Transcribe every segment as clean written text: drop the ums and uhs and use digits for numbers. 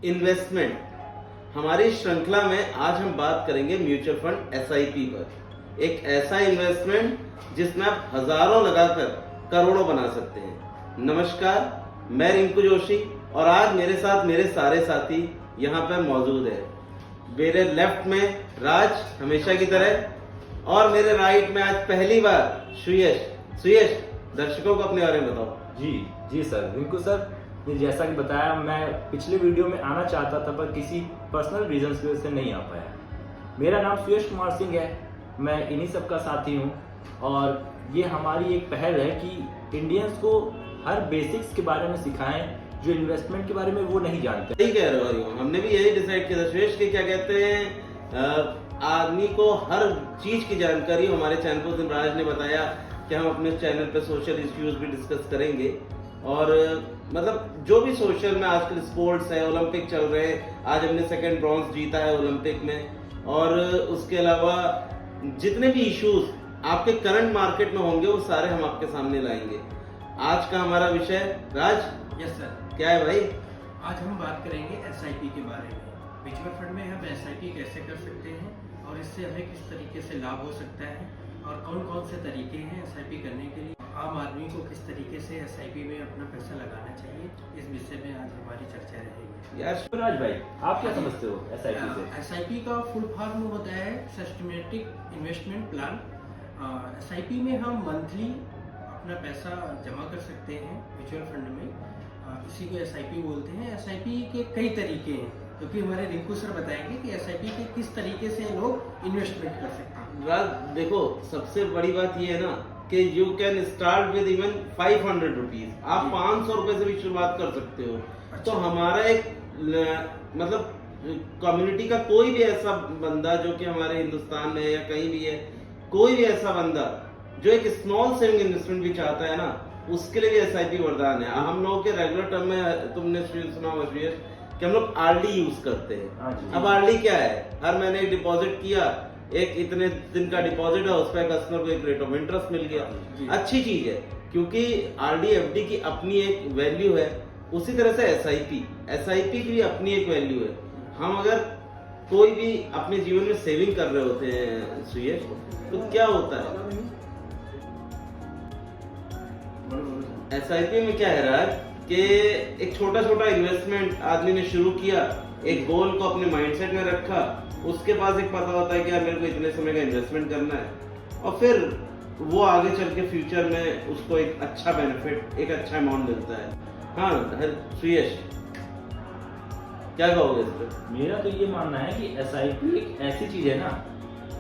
Investment. हमारी श्रृंखला में आज हम बात करेंगे म्यूचुअल फंड एसआईपी पर। एक ऐसा इन्वेस्टमेंट जिसमें आप हजारों लगाकर करोड़ों बना सकते हैं। नमस्कार, मैं रिंकू जोशी और आज मेरे साथ मेरे सारे साथी यहाँ पर मौजूद है। मेरे लेफ्ट में राज हमेशा की तरह और मेरे राइट में आज पहली बार सुयश। दर्शकों को अपने बारे में बताओ। जी सर, रिंकू सर ने जैसा कि बताया, मैं पिछले वीडियो में आना चाहता था पर किसी पर्सनल रीजंस की वजह से नहीं आ पाया। मेरा नाम सुयश कुमार सिंह है, मैं इन्हीं सब का साथी हूँ और ये हमारी एक पहल है कि इंडियंस को हर बेसिक्स के बारे में सिखाएं जो इन्वेस्टमेंट के बारे में वो नहीं जानते। सही कह रहे हो, हमने भी यही डिसाइड किया था सुयश के क्या कहते हैं, आदमी को हर चीज की जानकारी। हमारे चैनल पर राज ने बताया कि हम अपने चैनल पे सोशल इश्यूज भी डिस्कस करेंगे और मतलब जो भी सोशल में आजकल स्पोर्ट्स है, ओलंपिक चल रहे हैं, आज हमने सेकंड ब्रॉन्ज जीता है ओलंपिक में, और उसके अलावा जितने भी इश्यूज आपके करंट मार्केट में होंगे वो सारे हम आपके सामने लाएंगे। आज का हमारा विषय राज। Yes sir. क्या है भाई? आज हम बात करेंगे एसआईपी के बारे में। म्यूचुअल फंड में हम एसआईपी कैसे कर सकते हैं और इससे हमें किस तरीके से लाभ हो सकता है और कौन कौन से तरीके हैं एसआईपी करने के लिए, आम आदमी को किस तरीके से एसआईपी में अपना पैसा लगाना चाहिए, इस विषय में आज हमारी चर्चा रहेगी। यार राज भाई, आप क्या समझते हो एसआईपी से? एसआईपी का फुल फॉर्म होता है सिस्टमेटिक इन्वेस्टमेंट प्लान। एसआईपी में हम मंथली अपना पैसा जमा कर सकते हैं म्यूचुअल फंड में, इसी को एसआईपी बोलते हैं। एसआईपी के कई तरीके हैं क्योंकि हमारे रिंकू सर बताएंगे कि एसआईपी के किस तरीके से लोग इन्वेस्टमेंट कर सकते हैं। राज देखो, सबसे बड़ी बात ये है ना कि you can start with even 500 rupees. आप 500 रुपए से भी शुरुआत कर सकते हो। अच्छा। तो हमारा एक मतलब कम्युनिटी का कोई भी ऐसा बंदा जो कि हमारे हिंदुस्तान में या कहीं भी है, कोई भी ऐसा बंदा जो एक स्मॉल सेविंग इन्वेस्टमेंट भी चाहता है ना, उसके लिए भी एसआईपी वरदान है। हम लोगों के रेगुलर टर्म में तुमने सुना होगा कि हम लोग आरडी यूज करते हैं। अब आरडी क्या है? हर महीने एक डिपॉजिट किया, एक इतने दिन का डिपॉजिट है, उस पर कस्टमर को एक रेट ऑफ इंटरेस्ट मिल गया। अच्छी चीज है क्योंकि आरडी एफडी की अपनी एक वैल्यू है। उसी तरह से एसआईपी की भी अपनी एक वैल्यू है। हम अगर कोई भी अपने जीवन में सेविंग कर रहे होते हैं सुयश, तो क्या होता है एसआईपी में? क्या है राज कि एक छोटा छोटा इन्वेस्टमेंट आदमी ने शुरू किया, एक गोल को अपने माइंडसेट में रखा, उसके पास एक पता होता है कि यार मेरे को इतने समय का इन्वेस्टमेंट करना है, और फिर वो आगे चल के फ्यूचर में उसको एक अच्छा बेनिफिट, एक अच्छा अमाउंट मिलता है। हाँ सुयश, क्या कहोगे इस पर? मेरा तो ये मानना है कि एसआईपी एक ऐसी चीज है ना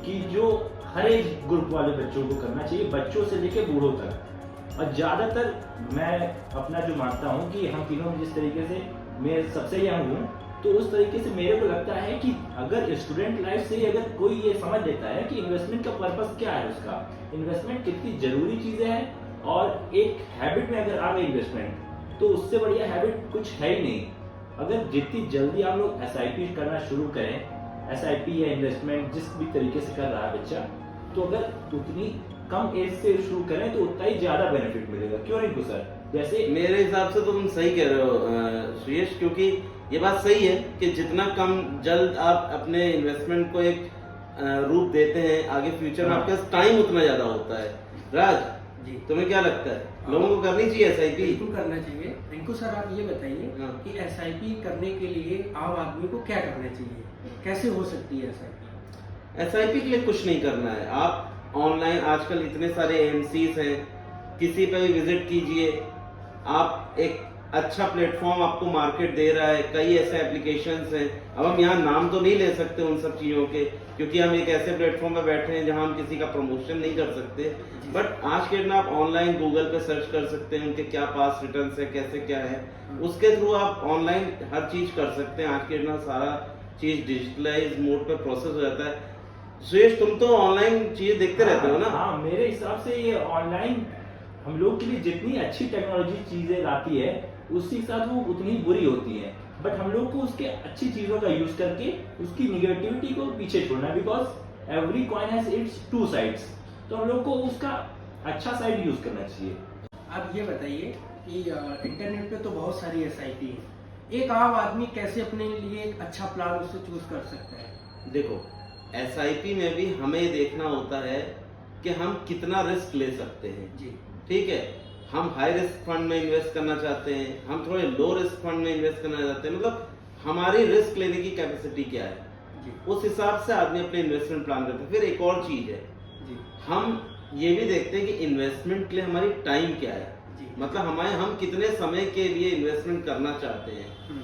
कि जो हर एज ग्रुप वाले बच्चों को करना चाहिए, बच्चों से लेके बूढ़ों तक। और ज्यादातर मैं अपना जो मानता हूँ कि हम तीनों जिस तरीके से, मैं सबसे यंग हूँ, तो उस तरीके से मेरे को लगता है कि अगर स्टूडेंट लाइफ से अगर कोई ये समझ लेता है कि इन्वेस्टमेंट का पर्पस क्या है, उसका इन्वेस्टमेंट कितनी जरूरी चीजें हैं, और एक हैबिट में अगर आ गई इन्वेस्टमेंट, तो उससे बढ़िया हैबिट कुछ है ही नहीं। अगर जितनी जल्दी आप लोग एसआईपी करना शुरू करें, एसआईपी या इन्वेस्टमेंट जिस भी तरीके से कर रहा है बच्चा, तो अगर उतनी कम एज से शुरू करें तो उतना ही ज्यादा बेनिफिट मिलेगा। क्यों नहीं सर? जैसे मेरे हिसाब से तो तुम सही कह रहे हो सुयश, क्योंकि ये बात सही है कि जितना कम जल्द आप अपने इन्वेस्टमेंट को एक रूप देते हैं, आगे फ्यूचर में आपके पास टाइम उतना ज्यादा होता है। राज जी, तुम्हें क्या लगता है, लोगों को करनी चाहिए एसआईपी? बिल्कुल करना चाहिए। रिंकू सर, आप ये बताइए कि एसआईपी करने के लिए आम आदमी को क्या करना चाहिए, कैसे हो सकती है एसआईपी? एसआईपी के लिए कुछ नहीं करना है। आप ऑनलाइन आजकल इतने सारे एएमसीज हैं, किसी पे भी विजिट कीजिए। आप एक अच्छा प्लेटफॉर्म आपको मार्केट दे रहा है, कई ऐसे एप्लीकेशंस हैं। अब हम यहाँ नाम तो नहीं ले सकते उन सब चीजों के, क्योंकि हम एक ऐसे प्लेटफॉर्म पे बैठे हैं जहाँ हम किसी का प्रमोशन नहीं कर सकते। बट आज के दिन आप ऑनलाइन गूगल पे सर्च कर सकते हैं उनके क्या पास रिटर्न्स है, कैसे क्या है, उसके थ्रू आप ऑनलाइन हर चीज कर सकते हैं। आज के दिन सारा चीज डिजिटलाइज मोड पे प्रोसेस हो जाता है। सुयश, तुम तो ऑनलाइन चीजें देखते रहते हो ना? हाँ, मेरे हिसाब से ये ऑनलाइन हम लोग के लिए जितनी अच्छी टेक्नोलॉजी चीजें लाती है, उसी के साथ वो उतनी बुरी होती है। बट हम लोग को उसके अच्छी चीजों का यूज करके उसकी निगेटिविटी को पीछे छोड़ना, because every coin has its two sides. तो हम लोग को उसका अच्छा साइड यूज करना चाहिए। आप ये बताइए कि इंटरनेट पे तो बहुत सारी एसआईपी है, एक आम आदमी कैसे अपने लिए एक अच्छा प्लान उससे चूज कर सकता है? देखो, एसआईपी में भी हमें ये देखना होता है कि हम कितना रिस्क ले सकते हैं। जी ठीक है, हम हाई रिस्क फंड में इन्वेस्ट करना चाहते हैं, हम थोड़े लो रिस्क फंड में इन्वेस्ट करना चाहते हैं, मतलब हमारी रिस्क लेने की कैपेसिटी क्या है, जी उस हिसाब से आदमी अपने इन्वेस्टमेंट प्लान करता है। फिर एक और चीज है, जी हम ये भी देखते हैं कि इन्वेस्टमेंट के लिए हमारी टाइम क्या है, जी मतलब हम कितने समय के लिए इन्वेस्टमेंट करना चाहते हैं। हम्म,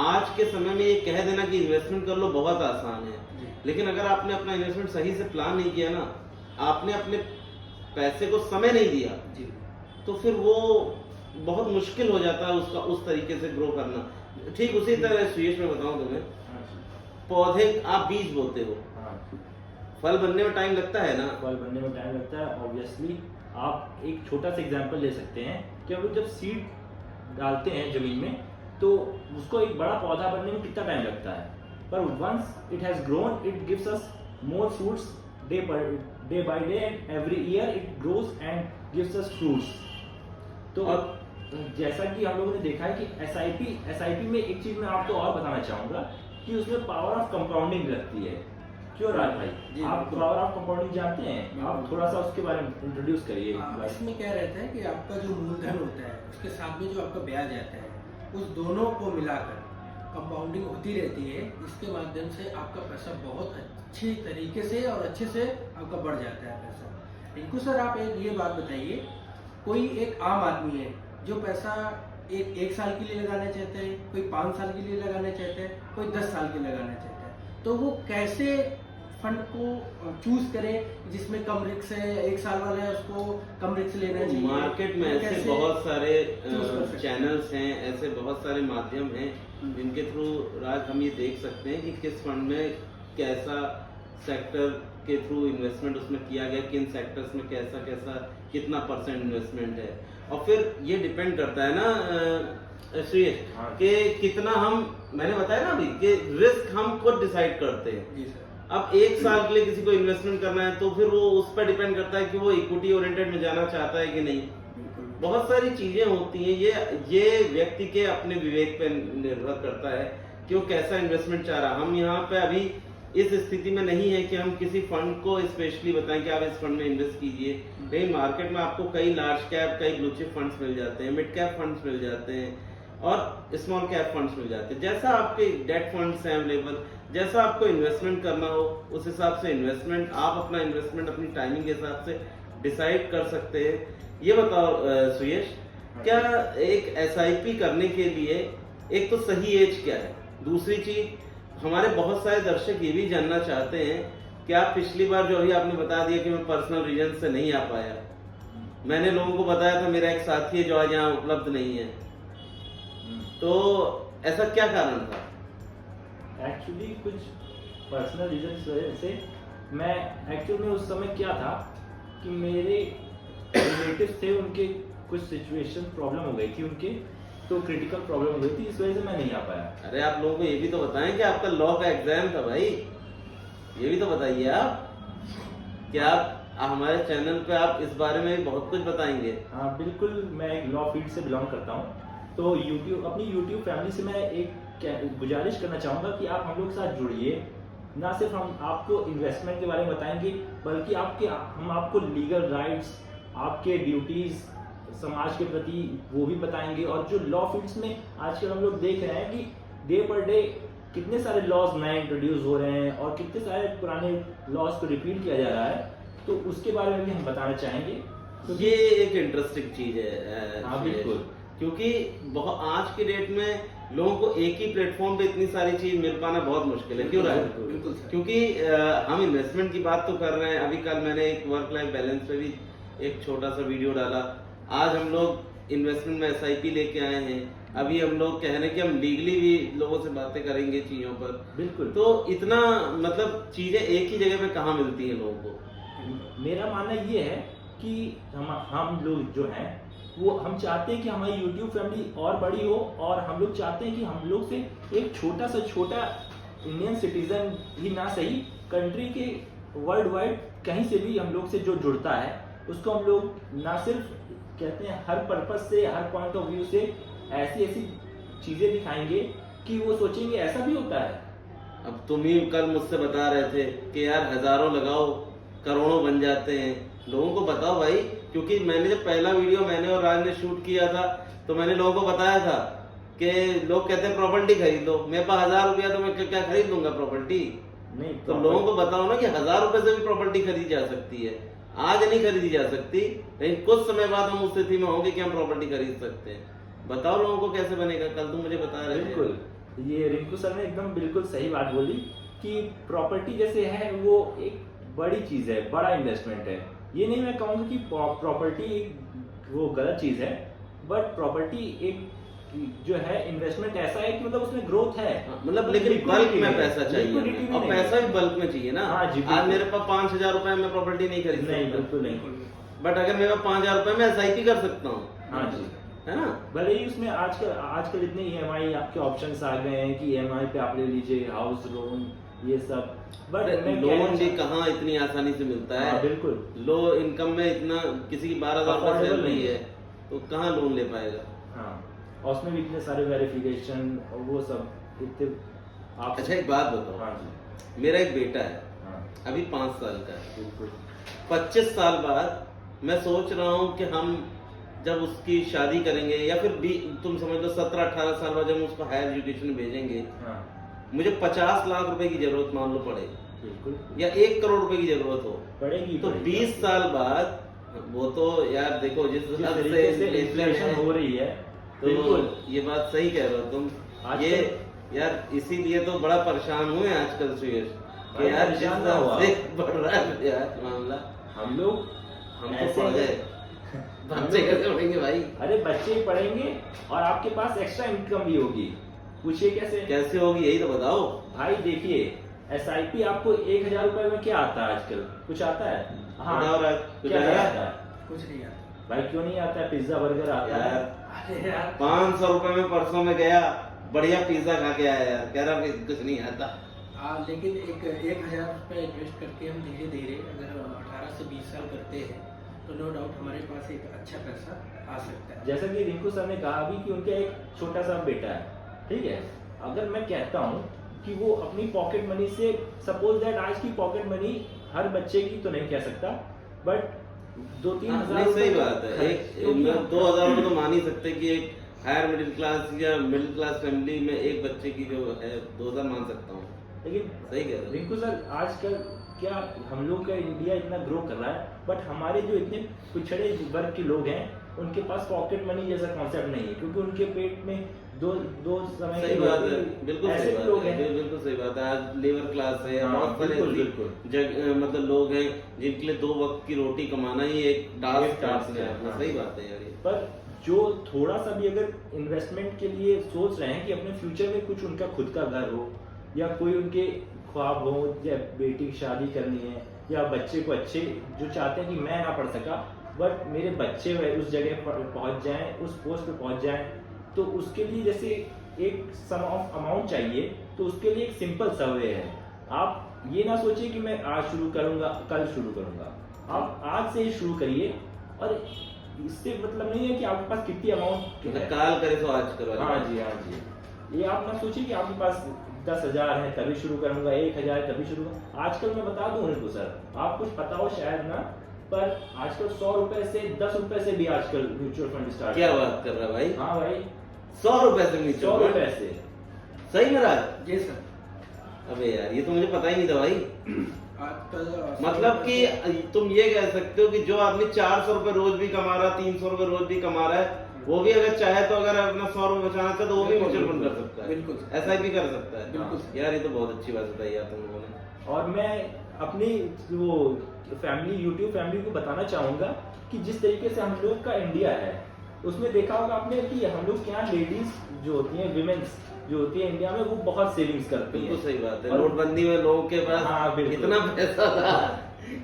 आज के समय में ये कह देना कि इन्वेस्टमेंट कर लो बहुत आसान है, जी लेकिन अगर आपने अपना इन्वेस्टमेंट सही से प्लान नहीं किया ना, आपने अपने पैसे को समय नहीं दिया, जी तो फिर वो बहुत मुश्किल हो जाता है उसका उस तरीके से ग्रो करना। ठीक उसी तरह सुयश में बताऊं तुम्हें, हाँ जी, पौधे आप बीज बोते हो, हाँ। फल बनने में टाइम लगता है ना। फल बनने में टाइम लगता है ऑब्वियसली। आप एक छोटा सा एग्जांपल ले सकते हैं कि हम लोग जब सीड डालते हैं जमीन में तो उसको एक बड़ा पौधा बनने में कितना टाइम लगता है, पर once it has grown it gives us more fruits day by day and every year it grows and gives us fruits. तो जैसा कि हम लोगों ने देखा है कि एसआईपी में एक चीज मैं आपको और बताना चाहूंगा कि उसमें पावर ऑफ कंपाउंडिंग लगती है। क्यों राज भाई, जी, आप बिल्कुल। पावर ऑफ कंपाउंडिंग जानते हैं? आप बिल्कुल। थोड़ा सा उसके बारे में इंट्रोड्यूस करिए। इसमें क्या रहता है कि आपका जो मूलधन होता है उसके साथ में जो आपका ब्याज आता है, उस दोनों को मिलाकर कंपाउंडिंग होती रहती है। इसके माध्यम से आपका पैसा बहुत अच्छी तरीके से और अच्छे से आपका बढ़ जाता है पैसा। रिंकू सर, आप ये बात बताइए, कोई एक आम आदमी है जो पैसा एक साल के लिए लगाना चाहता है, कोई 5 साल के लिए लगाना चाहता है, कोई 10 साल के लिए लगाना चाहता है, तो वो कैसे फंड को चूज करें जिसमें कम रिस्क है? 1 साल वाला है उसको कम रिस्क लेना चाहिए। मार्केट में ऐसे कैसे बहुत सारे choose कर सकते हैं? चैनल्स हैं, ऐसे बहुत सारे माध्यम हैं जिनके थ्रू राज हम ये देख सकते हैं कि किस फंड में कैसा सेक्टर के थ्रू इन्वेस्टमेंट उसमें किया गया, किन सेक्टर्स में कैसा कैसा कितना परसेंट इन्वेस्टमेंट है। और फिर ये डिपेंड करता है ना श्रेयस हाँ। कि कितना मैंने बताया ना अभी कि रिस्क हम खुद डिसाइड करते हैं। जी सर। अब 1 साल के लिए किसी को इन्वेस्टमेंट करना है तो फिर वो उस पर डिपेंड करता है कि वो इक्विटी ओरिएंटेड में जाना चाहता है कि नहीं। बिल्कुल। बहुत सारी चीजें होती हैं, ये व्यक्ति के अपने विवेक पे निर्भर करता है कि वो कैसा इन्वेस्टमेंट चाह रहा है। हम यहाँ पे अभी इस स्थिति में नहीं है कि हम किसी फंड को स्पेशली बताएं कि आप इस फंड में इन्वेस्ट कीजिए। नहीं, मार्केट में आपको कई लार्ज कैप, कई ब्लू चिप फंड्स मिल जाते हैं, मिड कैप फंड्स मिल जाते हैं और स्मॉल कैप फंड्स मिल जाते हैं। जैसा आपके डेट फंड्स हैं अवेलेबल, जैसा आपको इन्वेस्टमेंट करना हो उस हिसाब से इन्वेस्टमेंट, आप अपना इन्वेस्टमेंट अपनी टाइमिंग के हिसाब से डिसाइड कर सकते हैं। ये बताओ सुयश, क्या एक एसआईपी करने के लिए एक तो सही एज क्या है, दूसरी चीज हमारे बहुत सारे दर्शक ये भी जानना चाहते हैं कि आप पिछली बार जो अभी आपने बता दिया कि मैं पर्सनल रीजन से नहीं आ पाया, मैंने लोगों को बताया था मेरा एक साथी है जो आज यहाँ उपलब्ध नहीं है, तो ऐसा क्या कारण था? एक्चुअली कुछ पर्सनल रीजन की वजह से मैं एक्चुअली में उस समय क्या था कि मेरे रिलेटिव्स थे, उनके कुछ सिचुएशन प्रॉब्लम हो गई थी उनके, तो क्रिटिकल प्रॉब्लम हो गई थी, इस वजह से मैं नहीं आ पाया। अरे आप लोगों को ये भी तो बताएं कि आपका लॉ का एग्जाम था भाई, ये भी तो बताइए आप कि आप हमारे चैनल पे आप इस बारे में बहुत कुछ बताएंगे। हाँ बिल्कुल, मैं एक लॉ फील्ड से बिलोंग करता हूँ, तो अपनी यूट्यूब फैमिली से मैं एक गुजारिश करना चाहूँगा कि आप हम लोग के साथ जुड़िए। ना सिर्फ हम आपको इन्वेस्टमेंट के बारे में बताएंगे, बल्कि हम आपको लीगल राइट्स, आपके ड्यूटीज समाज के प्रति वो भी बताएंगे। और जो लॉ फील्ड्स में आजकल हम लोग देख रहे हैं कि डे पर डे कितने सारे लॉज नए इंट्रोड्यूस हो रहे हैं और कितने सारे पुराने लॉज को रिपीट किया जा रहा है, तो उसके बारे में भी हम बताना चाहेंगे। ये एक इंटरेस्टिंग चीज है। हाँ बिल्कुल, क्योंकि बहुत आज की डेट में लोगों को एक ही प्लेटफॉर्म पे इतनी सारी चीज मिल पाना बहुत मुश्किल है। क्यों रहा है? बिल्कुल सर। क्योंकि हम इन्वेस्टमेंट की बात तो कर रहे हैं, अभी कल मैंने एक वर्क लाइफ बैलेंस पे भी एक छोटा सा वीडियो डाला। आज हम लोग इन्वेस्टमेंट में एसआईपी लेके आए हैं, अभी हम लोग कह रहे हैं कि हम लीगली भी लोगों से बातें करेंगे चीजों पर। बिल्कुल। तो इतना मतलब चीजें एक ही जगह पे कहाँ मिलती हैं लोगों को। मेरा मानना ये है कि हम लोग जो हैं वो हम चाहते हैं कि हमारी YouTube फैमिली और बड़ी हो, और हम लोग चाहते हैं कि हम लोग से एक छोटा से छोटा इंडियन सिटीजन ही ना सही, कंट्री के वर्ल्ड वाइड कहीं से भी हम लोग से जो जुड़ता है उसको हम लोग ना सिर्फ कहते हैं हर पर्पस से, हर पॉइंट ऑफ व्यू से ऐसी चीजें दिखाएंगे कि वो सोचेंगे ऐसा भी होता है। अब तुम ही कल मुझसे बता रहे थे कि यार हजारों लगाओ करोड़ों बन जाते हैं, लोगों को बताओ भाई। क्योंकि मैंने जब पहला वीडियो मैंने और राज ने शूट किया था तो मैंने लोगों को बताया था कि लोग कहते हैं प्रॉपर्टी खरीद लो, मेरे पास 1000 रुपया तो मैं क्या खरीद लूंगा प्रॉपर्टी। नहीं तो लोगों को बताओ ना कि 1000 रुपए से भी प्रॉपर्टी खरीदी जा सकती है। आज नहीं खरीदी जा सकती, लेकिन कुछ समय बाद हम उस स्थिति में होंगे कि हम प्रॉपर्टी खरीद सकते हैं। बताओ लोगों को कैसे बनेगा, कल तुम मुझे बता रहे थे। बिल्कुल, ये रिंकू सर ने एकदम बिल्कुल सही बात बोली कि प्रॉपर्टी जैसे है वो एक बड़ी चीज है, बड़ा इन्वेस्टमेंट है। ये नहीं मैं कहूँगा कि प्रॉपर्टी वो गलत चीज है, बट प्रॉपर्टी एक जो है इन्वेस्टमेंट ऐसा है कि मतलब उसमें ग्रोथ है, मतलब लेकिन बल्क में पैसा चाहिए Liquidity हमें, भी और नहीं पैसा है। भी बल्क में चाहिए ना। हाँ जी, आज बिल्कुल। मेरे पास 5000 रुपए में प्रॉपर्टी नहीं खरीद नहीं, सकता, बिल्कुल नहीं। बट अगर मेरे पास 5000 रुपए में SIP कर सकता हूँ, हाँ जी, है ना। भले ही उसमें आजकल इतने EMI आपके ऑप्शंस आ गए हैं कि EMI पे आप ले लीजिए, हाउस लोन, ये सब, बट लोन भी कहाँ इतनी आसानी से मिलता है। बिल्कुल, लो इनकम में इतना किसी की 12,000 रुपए Affordable सैलरी नहीं है तो कहाँ लोन ले पाएगा। हाँ, और उसमें भी इतने सारे वेरिफिकेशन और वो सब इतने आप। अच्छा एक बात बताओ, हाँ जी, मेरा एक बेटा है हाँ अभी 5 साल का है, बिल्कुल, 25 साल बाद मैं सोच रहा हूँ कि हम जब उसकी शादी करेंगे या फिर भी तुम समझ लो 17-18 साल बाद जब हम उसको हायर एजुकेशन भेजेंगे, हाँ मुझे 50 लाख रुपए की जरूरत मान लो पड़े बिल्कुल या 1 करोड़ रुपए की जरूरत हो, पड़ेगी। तो 20 साल बाद वो तो यार देखो जिस जिस हिसाब तरीके से inflation इन्फ्लेशन हो रही है, तो बिल्कुल ये बात सही कह रहे हो तुम। आजकल- ये यार इसीलिए तो बड़ा परेशान हुए आजकल सुयश भाई कि यार जिस परेशान ना हिसाब हुआ। से बढ़ रहा है यार मामला, हम लोग हम तो ऐसे पढ़ गए, बच्चे कैसे पढ़ेंगे भाई। अरे बच्चे ही पढ़ेंगे और आपके पास एक्स्ट्रा इनकम भी होगी, पूछिए कैसे। कैसे होगी यही तो बताओ। भाई देखिए, SIP आपको 1000 रुपए में क्या आता है आजकल, कुछ आता है? बताओ राज, कुछ क्या आ रहा है? आता है? कुछ नहीं आता। भाई क्यों नहीं आता है? पिज्जा बर्गर आता है। यार अरे यार 500 रुपए में परसों में गया, बढ़िया पिज्जा खा के आया यार, कह रहा कि कुछ नहीं आता। लेकिन एक 1000 रुपये इन्वेस्ट करके हम धीरे धीरे अगर 18 से 20 साल करते हैं तो नो डाउट हमारे पास एक अच्छा पैसा आ सकता है। जैसा कि रिंकू सर ने कहा अभी कि उनका एक छोटा सा बेटा है, ठीक है। अगर मैं कहता हूँ कि वो अपनी पॉकेट मनी से, सपोज दैट आज की पॉकेट मनी हर बच्चे की तो नहीं कह सकता, बट 2-3 हाँ, हजार नहीं सही बात है। एक 2000 रुपए तो मान ही सकते हैं कि एक हायर मिडिल क्लास या मिडिल क्लास फैमिली में एक बच्चे की जो है 2000 मान सकता हूँ। लेकिन सही कह रहे हो। रिंकू सर आजकल क्या हम लोग का इंडिया इतना ग्रो कर रहा है, बट हमारे जो इतने पिछड़े वर्ग के लोग हैं उनके पास पॉकेट मनी जैसा कॉन्सेप्ट नहीं है, क्योंकि उनके पेट में दो समय सही के बात लोग है, बिल्कुल ऐसे सही भी बात लोग है, हैं। बिल्कुल सही बात है। आज लेबर क्लास है, हाँ, बहुत सारे बिल्कुल, ऐसी बिल्कुल। मतलब लोग हैं जिनके लिए 2 वक्त की रोटी कमाना ही एक टास्क टास्क है, है। हाँ। सही बात है यार ये। पर जो थोड़ा सा भी अगर इन्वेस्टमेंट के लिए सोच रहे हैं कि अपने फ्यूचर में कुछ उनका खुद का घर हो या कोई उनके ख्वाब हो, या बेटी की शादी करनी है या बच्चे को अच्छे जो चाहते हैं कि मैं ना पढ़ सका बट मेरे बच्चे उस जगह पर पहुंच जाएं, उस पोस्ट पे पहुंच जाएं, तो उसके लिए जैसे एक सम ऑफ अमाउंट चाहिए, तो उसके लिए एक सिंपल सा वे है। आप ये ना सोचिए कि मैं आज शुरू करूंगा कल शुरू करूंगा, आप आज से ही शुरू करिए। और इससे मतलब नहीं है कि आपके पास कितनी अमाउंट है। काल करे तो आज करो। हाँ जी, हाँ जी। ये आप ना सोचिए कि आपके पास 10,000 है तभी शुरू करूंगा, 1,000 तभी शुरू करूंगा। आजकल मैं बता दूं उनको सर, आप कुछ पता हो शायद ना, पर आजकल 100 रुपए से 10 रुपए से भी आजकल म्यूचुअल फंड स्टार्ट। क्या बात कर रहा है भाई? हाँ भाई, 100 रुपए से 100 म्यूचुअल रुपए से। सही में राज? जी सर। अबे यार ये तो मुझे पता ही नहीं था भाई। आजकल मतलब कि तुम ये कह सकते हो कि जो आदमी 400 रुपए रोज भी कमा रहा है, 300 रुपए रोज भी कमा रहा है, वो भी अगर चाहे तो अगर अपना 100 रुपए बचाना चाहे तो वो भी बिल्कुल, म्यूचुअल फंड कर बिल्कुल, सकता है, बिल्कुल। SIP कर सकता है। बिल्कुल। यार ये तो बहुत अच्छी बात बताई यार तुम लोगों ने। और मैं अपनी वो फैमिली, यूट्यूब फैमिली को बताना चाहूंगा कि जिस तरीके से हम लोग का इंडिया है, उसमें देखा होगा आपने कि हम लोग के यहाँ लेडीज जो होती हैं, विमेन्स जो होती है इंडिया में, वो बहुत सेविंग्स करती बिल्कुल है। सही बात है। और- नोटबंदी में लोगों के हाँ, पास बिल्कुल। इतना पैसा था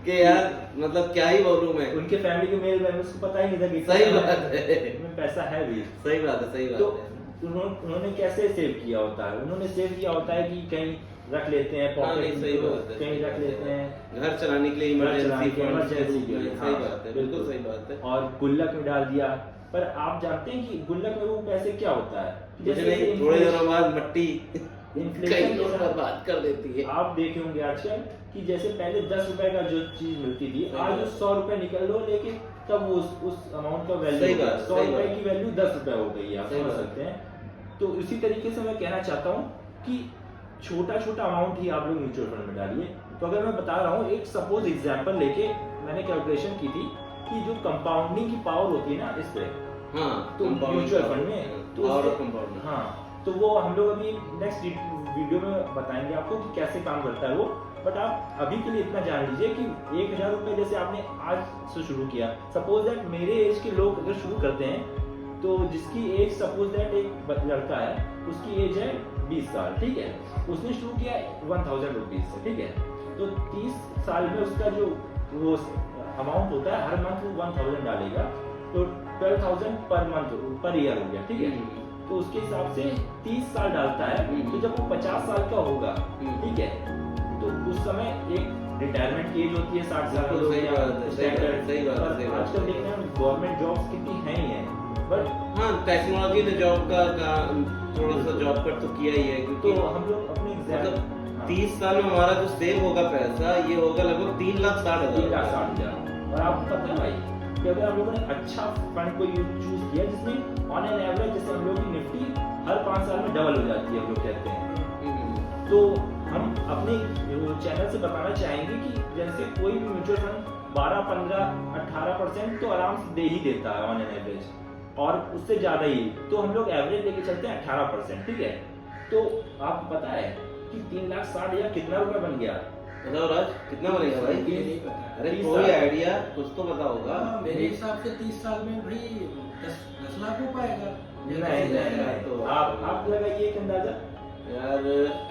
कि यार मतलब क्या ही बोलूं मैं। उनके फैमिली के मेल मेंबर्स को पता ही नहीं था कि सही बात है। इनमें पैसा है भी। सही बात है, सही तो बात है। उन्होंने कैसे सेव किया होता है? उन्होंने सेव किया होता है कि कहीं रख लेते हैं, हाँ, नहीं, पॉकेट सही बात है, कहीं सही रख बात लेते है। हैं, घर चलाने के लिए घर चलाने इमरजेंसी के फंड के emergency रूप के लिए, में। हाँ, सही बात है, बिल्कुल सही बात है। और गुल्लक में डाल दिया। पर आप जानते हैं कि गुल्लक में वो पैसे क्या होता है, मुझे नहीं, थोड़े दिनों बाद मट्टी कई इन्फ्लेशन लोग बर्बाद कर देती है। आप देखे होंगे आजकल कि जैसे पहले 10 रुपए का जो चीज मिलती थी, आज 100 रुपए निकल लो, लेकिन तब वो उस अमाउंट का सही वैल्यू बात, 100 सही रुपए बात। की वैल्यू 10 रुपए हो गई है, आप सही समझ बात। सकते हैं। तो इसी तरीके से मैं कहना चाहता हूँ कि छोटा छोटा अमाउंट ही आप लोग म्यूचुअल फंड में डालिए। तो अगर मैं बता रहा हूँ, एक सपोज एग्जांपल लेके मैंने कैलकुलेशन की थी कि जो कंपाउंडिंग की पावर होती है ना इस पे, हाँ, तो compounding म्यूचुअल power, फंड में तो power of उससे- compounding। हाँ, तो वो हम लोग अभी नेक्स्ट वीडियो में बताएंगे आपको कि कैसे काम करता है वो। बट आप अभी के लिए इतना जान लीजिए कि 1000 रुपए जैसे आपने आज से शुरू किया, सपोज दैट मेरे एज के लोग अगर शुरू करते हैं, तो जिसकी एज सपोज दैट एक लड़का है, उसकी एज है 20 साल, ठीक है, उसने शुरू किया 1000 रुपीज से, ठीक है, तो 30 साल में उसका जो वो अमाउंट होता है हर मंथ वो 1000 डालेगा, तो 12000 पर मंथ पर ईयर हो गया, ठीक है। तो उसके हिसाब से 30 साल डालता है, तो जब वो 50 साल का होगा, ठीक है, तो उस समय एक रिटायरमेंट की एज होती है 60 साल की, सही बात है, सही बात है, सही बात है, पर सही बात है। आजकल देखते हैं गवर्नमेंट जॉब्स कितनी हैं ही हैं, बट हाँ, टेक्नोलॉजी ने जॉब का थोड़ा सा जॉब कट तो किया ही है, तो क्योंकि हम लोग अपने मतलब 30 साल में हमारा जो सेव होगा पैसा, ये होगा लगभग 3,60,000। 3,60,000। और आपको पता है भाई कि अगर आप लोगों ने अच्छा फंड को चूज किया जिसमें ऑन एन एवरेज जैसे हम लोग की निफ्टी हर 5 साल में डबल हो जाती है, हम लोग कहते हैं, तो हम अपने चैनल से बताना चाहेंगे कि जैसे कोई भी म्यूचुअल फंड 12, 15, 18% तो आराम से दे ही देता है ऑन एन एवरेज, और उससे ज्यादा ही, तो हम लोग एवरेज लेके चलते हैं 18%, ठीक है। तो आपको पता है कि 3,60,000 कितना रुपया बन गया? बताओ राज, कितना बनेगा भाई? ये नहीं पता है। अरे 30 कोई साल। आइडिया कुछ तो पता होगा। मेरे हिसाब से 30 साल में भाई 10 लाख हो पाएगा। नहीं, तो आप लगाइए एक अंदाजा। यार,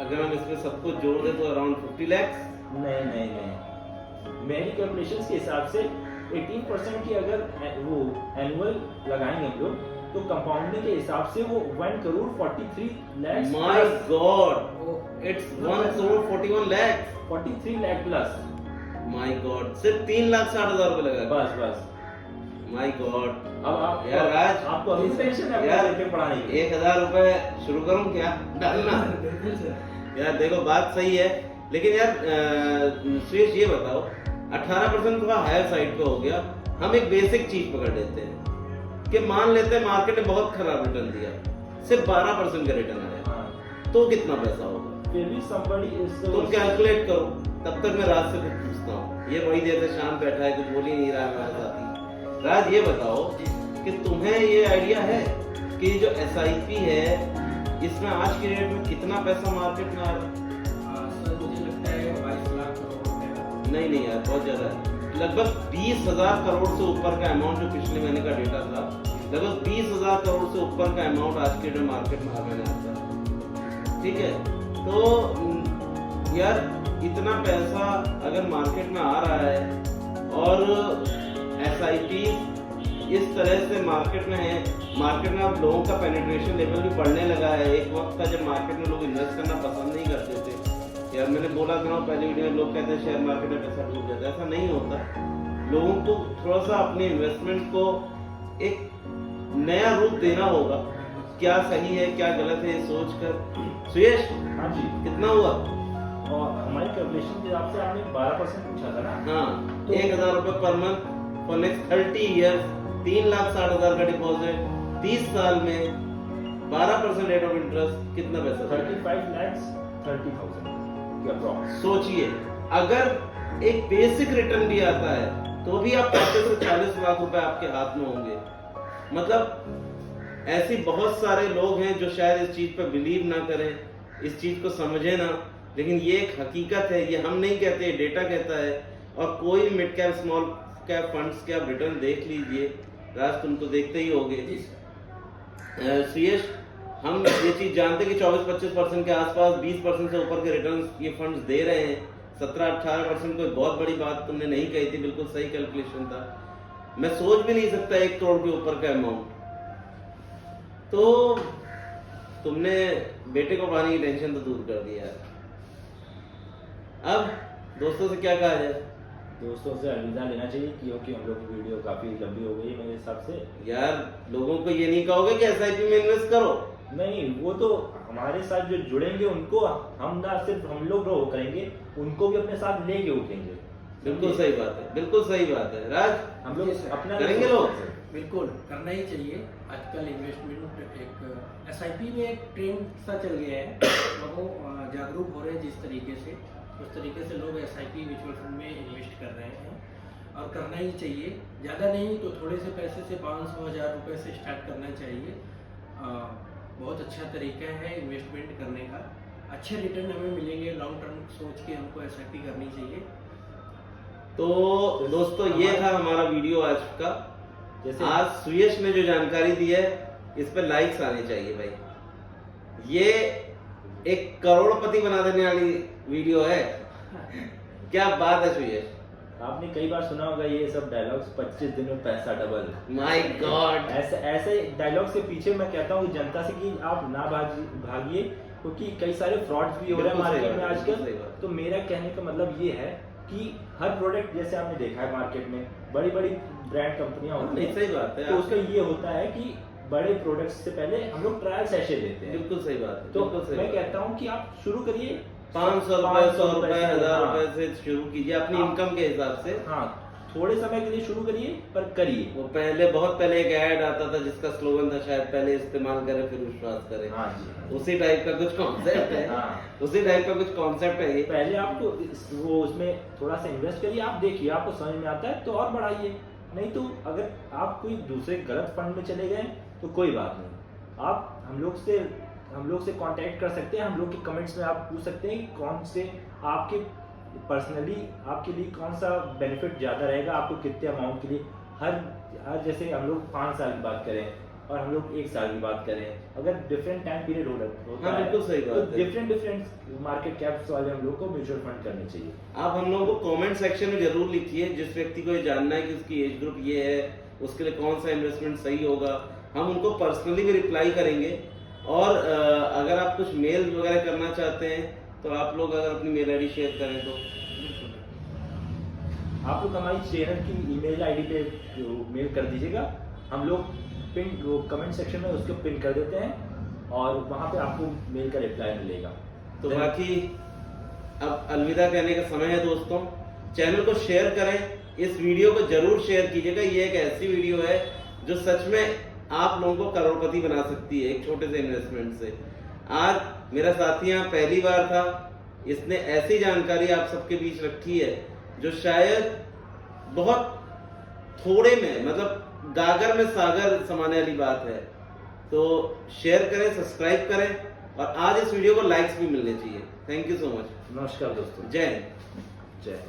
अगर हम इसमें सब कुछ जोड़ दें तो अराउंड 50 लाख। नहीं, मेरी कैलकुलेशंस के हिसाब से 18% की अगर वो एनुअल लगाएंगे हम लोग, तो कंपाउंडिंग के हिसाब से वो 1 crore 43 lakh my god, oh, it's 1 crore 41 lakh. 43 lakh plus. My god, सिर्फ 3,60,000 रुपए लगा। बस माय गॉड। अब आप यार राज, आपको अभी से टेंशन है यार, लेके पढ़ाने की। 1,000 रुपए शुरू करूं क्या डालना? बिल्कुल सर। यार देखो, बात सही है, लेकिन यार सुरेश ये बताओ, 18% थोड़ा हायर साइड का हो गया। हम एक बेसिक चीज पकड़ लेते हैं कि मान लेते हैं मार्केट ने बहुत खराब रिटर्न दिया, सिर्फ 12% का रिटर्न आया, हाँ, तो कितना पैसा होगा? फिर भी somebody is so- तुम कैलकुलेट करो, तब तक मैं राज से कुछ पूछता हूँ। ये बड़ी देर से शाम बैठा है, कुछ बोल ही नहीं रहा है हमारे साथ ही। राज ये बताओ कि तुम्हें ये आइडिया है कि जो SIP है, इसमें आज की डेट में कितना पैसा मार्केट में आ रहा है? सर मुझे लगता है 22 लाख करोड़ रुपए का। नहीं यार, बहुत ज्यादा है। लगभग 20,000 करोड़ से ऊपर का अमाउंट, जो पिछले महीने का डेटा था, लगभग 20,000 करोड़ से ऊपर का अमाउंट आज के डेट में मार्केट में हर महीने आता है, ठीक है। तो यार, इतना पैसा अगर मार्केट में आ रहा है और SIP इस तरह से मार्केट में है, मार्केट में अब लोगों का पेनिट्रेशन लेवल भी बढ़ने लगा है। एक वक्त था जब मार्केट में लोग इन्वेस्ट करना पसंद नहीं करते थे। यार मैंने बोला था ना पहले वीडियो में, लोग कहते हैं शेयर मार्केट में पैसा डूब जाता है। ऐसा नहीं होता। लोगों को थोड़ा सा अपने इन्वेस्टमेंट को एक नया रूप देना होगा। क्या सही है क्या गलत है, ये सोच कर। सुयश, हाँ जी। कितना हुआ? और हमारी कैलकुलेशन के हिसाब से आपने 12% पूछा था ना? हाँ, 1,000 रुपए per month for next 30 years, 3,60,000 का डिपॉजिट, 30 साल में 12% रेट ऑफ इंटरेस्ट, कितना पैसा? 35 lakhs 30,000 के अप्रॉक्स। सोचिए, अगर एक बेसिक रिटर्न भी आता है तो भी आप 35 से 40 लाख रुपए आपके हाथ में होंगे। मतलब ऐसी बहुत सारे लोग हैं जो शायद इस चीज पर बिलीव ना करें, इस चीज को समझे ना, लेकिन ये एक हकीकत है। ये हम नहीं कहते, डेटा कहता है। और कोई भी mid cap small cap funds के आप रिटर्न देख लीजिए। राज, तुम तो देखते ही होगे। सुयश, हम ये चीज जानते हैं कि 24-25% के आसपास, 20% से ऊपर के रिटर्न ये फंड्स दे रहे हैं। 17-18% कोई बहुत बड़ी बात तुमने नहीं कही थी, बिल्कुल सही कैलकुलेशन था। मैं सोच भी नहीं सकता 1 करोड़ के ऊपर का अमाउंट। तो तुमने बेटे को पढ़ाने की टेंशन तो दूर कर दिया। अब दोस्तों से क्या कहा जाए? दोस्तों से अलविदा लेना चाहिए, क्योंकि हम लोग की वीडियो काफ़ी लंबी हो गई है मेरे हिसाब से। यार लोगों को ये नहीं कहोगे कि एसआईपी में इन्वेस्ट करो? नहीं, वो तो हमारे साथ जो जुड़ेंगे उनको हम ना सिर्फ हम लोग ग्रो करेंगे, उनको भी अपने साथ लेके उठेंगे। बिल्कुल सही बात है, बिल्कुल सही बात है। राज, हम लोग जी सर। अपना करेंगे लोग? बिल्कुल करना ही चाहिए। आजकल इन्वेस्टमेंट एक एसआईपी में एक ट्रेंड सा चल गया है, लोग जागरूक हो रहे हैं जिस तरीके से, उस तरीके से लोग एसआईपी म्यूचुअल फंड में इन्वेस्ट कर रहे हैं और करना ही चाहिए। ज़्यादा नहीं तो थोड़े से पैसे से 500-1000 रुपये से स्टार्ट करना चाहिए। बहुत अच्छा तरीका है इन्वेस्टमेंट करने का, अच्छे रिटर्न हमें मिलेंगे। लॉन्ग टर्म सोच के हमको एसआईपी करनी चाहिए। तो दोस्तों ये था हमारा वीडियो आज का। जैसे आज सुयश ने जो जानकारी दी है इस पे लाइक्स आने चाहिए भाई। ये एक करोड़पति बना देने वाली वीडियो है। क्या बात है सुयश, आपने कई बार सुना होगा ये सब डायलॉग्स, 25 दिन में पैसा डबल। My God. ऐसे ऐसे डायलॉग्स के पीछे मैं कहता हूँ जनता से कि आप ना भागिए, क्योंकि कई सारे फ्रॉड्स भी हो रहे हैं बिल्कुल सही मार्केट में बात, बिल्कुल सही आजकल। बात। तो मेरा कहने का मतलब ये है कि हर प्रोडक्ट, जैसे आपने देखा है मार्केट में बड़ी बड़ी ब्रांड कंपनियां होती नहीं, हैं, सही बात है। तो उसका ये होता है कि बड़े प्रोडक्ट्स से पहले हम लोग ट्रायल सेशन लेते हैं। बिल्कुल सही बात है, तो बिल्कुल सही मैं बात। कहता हूँ कि आप शुरू करिए 500 रुपए, 100 रुपए, से, 1000 हाँ। रुपए से शुरू कीजिए अपनी हाँ। इनकम के हिसाब से। हाँ, थोड़े समय के लिए शुरू करिए, पर करिए। वो पहले, बहुत पहले एक ऐड आता था जिसका स्लोगन था शायद, पहले इस्तेमाल करें फिर विश्वास करें। हाँ जी, उसी टाइप का कुछ कॉन्सेप्ट है। हाँ। उसी टाइप का कुछ कॉन्सेप्ट है ये। पहले आपको वो उसमें थोड़ा सा इन्वेस्ट करिए, आप देखिए आपको समझ में आता है तो और बढ़ाइए। नहीं तो अगर आप कोई दूसरे गलत फंड में चले गए तो कोई बात नहीं, आप हम लोग से कांटेक्ट कर सकते हैं। हम लोग के कमेंट्स में आप पूछ सकते हैं कि कौन से आपके पर्सनली आपके लिए कौन सा बेनिफिट ज़्यादा रहेगा, आपको कितने अमाउंट के लिए। हर जैसे हम लोग 5 साल की बात करें और हम लोग 1 साल की बात करें, अगर डिफरेंट टाइम पीरियड होता हाँ, है बिल्कुल सही बात तो है। डिफरेंट मार्केट कैप्स वाले हम लोग को म्यूचुअल फंड करने चाहिए। आप हम लोगों को कमेंट सेक्शन में जरूर लिखिए, जिस व्यक्ति को ये जानना है कि उसकी एज ग्रुप ये है, उसके लिए कौन सा इन्वेस्टमेंट सही होगा। हम उनको पर्सनली भी रिप्लाई करेंगे। और अगर आप कुछ मेल वगैरह करना चाहते हैं तो आप लोग अगर अपनी मेल आईडी शेयर करें तो। आप लोग हमारी चैनल की ईमेल आईडी पे मेल कर दीजिएगा, हम लोग पिन कमेंट सेक्शन में उसको पिन कर देते हैं और वहाँ पे आपको मेल का रिप्लाई मिलेगा। तो बाकी अब अलविदा कहने का समय है दोस्तों। चैनल को शेयर करें, इस वीडियो को जरूर शेयर कीजिएगा। ये एक ऐसी वीडियो है जो सच में आप लोगों को करोड़पति बना सकती है एक छोटे से इन्वेस्टमेंट से। आज मेरा साथी यहाँ पहली बार था, इसने ऐसी जानकारी आप सबके बीच रखी है जो शायद बहुत थोड़े में, मतलब गागर में सागर समाने वाली बात है। तो शेयर करें, सब्सक्राइब करें और आज इस वीडियो को लाइक्स भी मिलने चाहिए। Thank you so much. नमस्कार दोस्तों, जय हिंद। जय।